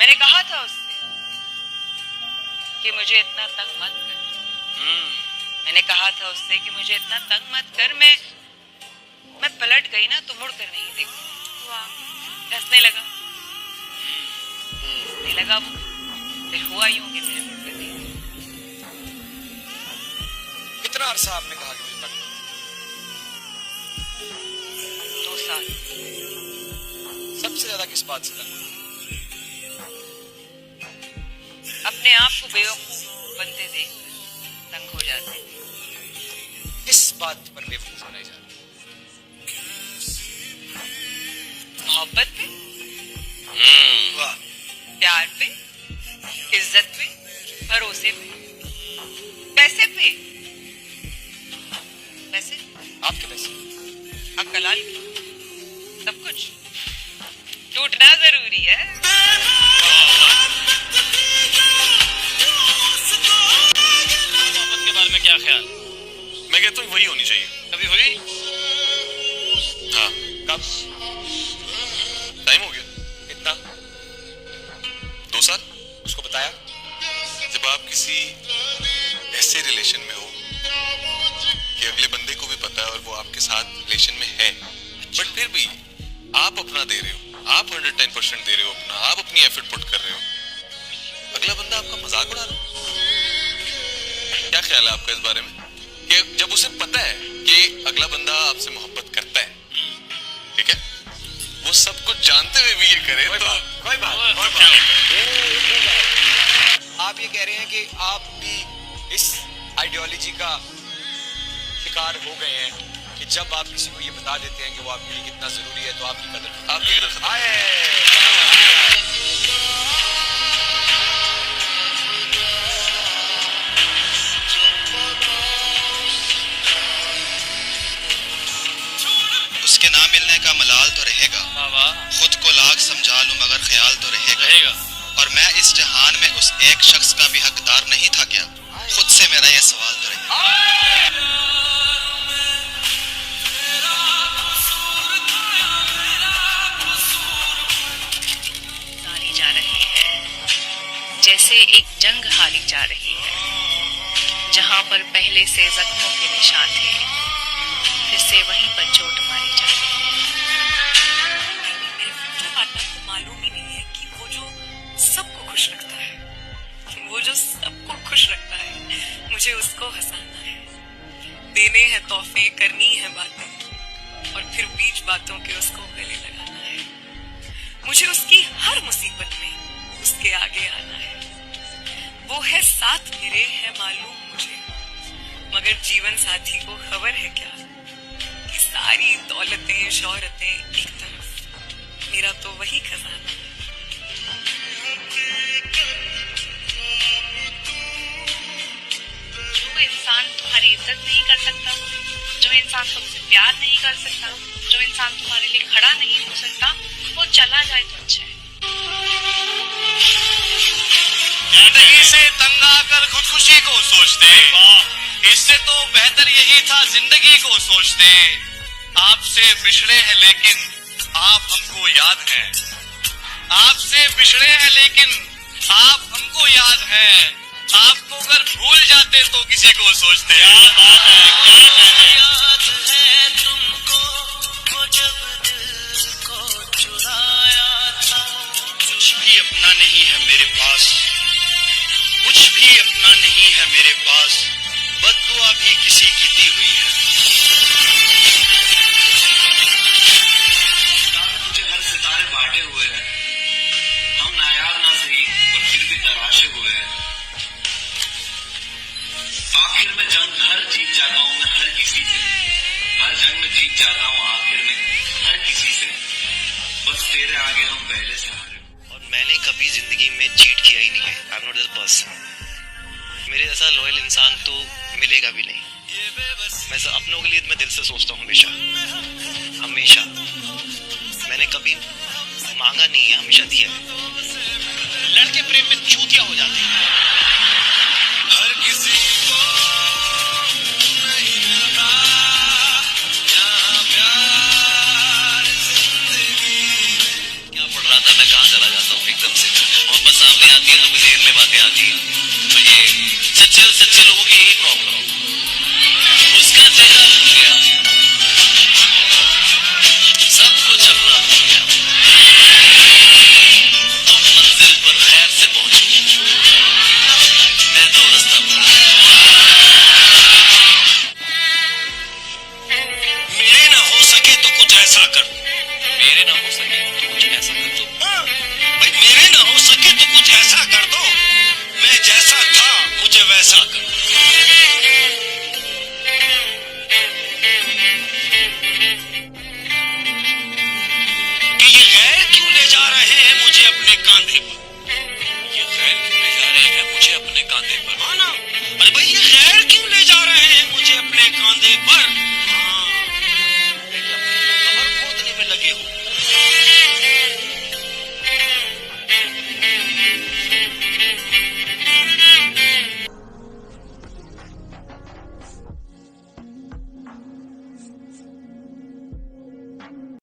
मैंने कहा था उससे कि मुझे इतना तंग मत कर। मैंने कहा था उससे कि मुझे इतना तंग मत कर। मैं पलट गई ना तो मुड़ कर नहीं देखी। वाह, हंसने लगा। नहीं लगा वो, फिर हुआ यूं कि मेरे मुड़ कर नहीं। कितना अरसा आपने कहा कि मुझे तंग? 2 साल। सबसे ज्यादा किस बात से तंग? अपने आप को बेवकूफ बनते देख तंग हो जाते। किस बात पर बेवकूफ बनाई जा रही? मोहब्बत पे, वाह, प्यार पे, इज्जत पे, भरोसे पे, पैसे पे। पैसे? आपके पैसे? आपका लाल, सब कुछ टूटना जरूरी है। मोहब्बत के बारे में क्या ख्याल? मैं कहता हूँ वही होनी चाहिए। कभी हुई? हाँ। कब? टाइम हो गया। कितना? 2 साल। उसको बताया? जब आप किसी ऐसे रिलेशन में हो कि अगले बंदे को भी पता है और वो आपके साथ रिलेशन में है, बट फिर भी आप अपना दे रहे हो, आप 110% दे रहे हो अपना, आप अपनी एफर्ट पुट कर रहे हो, अगला बंदा आपका मजाक उड़ा रहा है। क्या ख्याल है आपका इस बारे में कि जब उसे पता है कि अगला बंदा आपसे मोहब्बत करता है, ठीक है, वो सब कुछ जानते हुए भी ये करे तो कोई बात और क्या? आप ये कह रहे हैं कि आप भी इस आइडियोलॉजी का शिकार हो गए हैं कि जब आप किसी को ये बता देते हैं कि वो आपके लिए कितना जरूरी है तो आपकी कदर आए। उसके ना मिलने का मलाल तो रहेगा, खुद को लाख समझा लूं मगर ख्याल तो रहेगा। और मैं इस जहान में उस एक शख्स का भी हकदार नहीं था क्या? खुद से मेरा ये सवाल तो रहेगा। हारी जा रही है, जैसे एक जंग हारी जा रही है। जहां पर पहले से जख्मों के निशान थे, फिर से वहीं पर चोट मारी जा रही है। मेरे फ्यूचर पार्टनर को मालूम ही नहीं है कि वो जो सबको खुश रखता है, वो जो सबको खुश रखता है, मुझे उसको हंसाना है, देने हैं तोहफे, करनी है बातें, और फिर बीच बातों के उसको गले लगाना है। मुझे उसकी हर मुसीबत में उसके आगे आना है। वो है साथ मेरे, है मालूम मुझे, मगर जीवन साथी को खबर है क्या कि सारी दौलतें शोहरतें एक तरफ, मेरा तो वही खजाना है। जो इंसान तुम्हारी इज्जत नहीं कर सकता, जो इंसान तुमसे प्यार नहीं कर सकता, जो इंसान तुम्हारे लिए खड़ा नहीं हो सकता, वो चला जाए तो अच्छा है। जिंदगी से तंग आकर खुदकुशी को सोचते, इससे तो बेहतर यही था जिंदगी को सोचते। आपसे बिछड़े हैं लेकिन आप हमको याद हैं, आपसे बिछड़े हैं लेकिन आप हमको याद हैं। आपको अगर भूल जाते तो किसी को सोचते। क्या बात है, क्या कहते हैं? याद है तुमको वो जब दिल को चुराया था। कुछ भी अपना नहीं है मेरे पास, कुछ भी अपना नहीं है मेरे पास, बददुआ भी किसी की दी हुई है। तुझे हर सितारे बांटे हुए हैं, हम नायाब ना सही पर फिर भी तराशे हुए हैं। आखिर में जंग हर जीत जाता हूँ मैं हर किसी से, हर जंग में जीत जाता हूँ आखिर में हर किसी से, बस तेरे आगे हम पहले से हारे। और मैंने कभी जिंदगी में चीट किया ही नहीं है। I am not this person. मेरे जैसा लॉयल इंसान तो मिलेगा भी नहीं। मैं सब अपनों के लिए मैं दिल से सोचता हूँ हमेशा। मैंने कभी मांगा नहीं है, हमेशा दिया।